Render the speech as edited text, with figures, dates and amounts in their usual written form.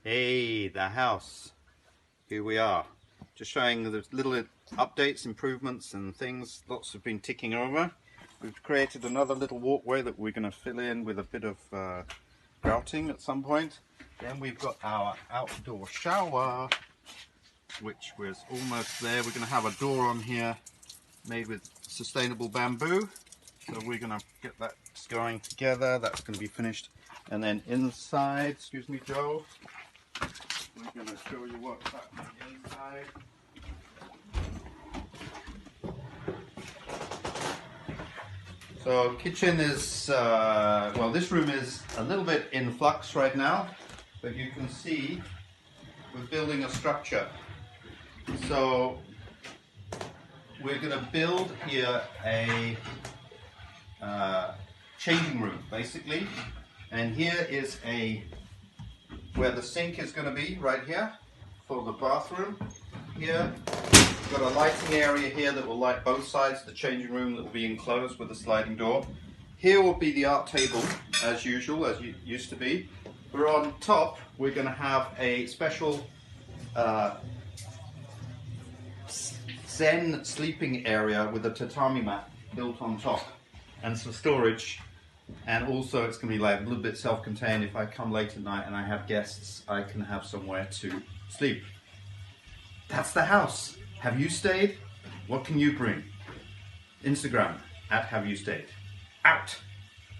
Hey, the house. Here we are. Just showing the little updates, improvements and things. Lots have been ticking over. We've created another little walkway that we're going to fill in with a bit of grouting at some point. Then we've got our outdoor shower, which was almost there. We're going to have a door on here made with sustainable bamboo. So we're going to get that going together. That's going to be finished. And then inside, excuse me, Joe. We're going to show you what's happening inside. So kitchen is, well, this room is a little bit in flux right now, but you can see we're building a structure. So we're going to build here a changing room, basically. And here is where the sink is going to be, right here, for the bathroom. Here, we've got a lighting area here that will light both sides of the changing room that will be enclosed with a sliding door. Here will be the art table, as usual, as it used to be. But on top, we're going to have a special Zen sleeping area with a tatami mat built on top and some storage. And also it's going to be like a little bit self-contained. If I come late at night and I have guests, I can have somewhere to sleep. That's the house. Have you stayed? What can you bring? Instagram @HaveYouStayed. Out.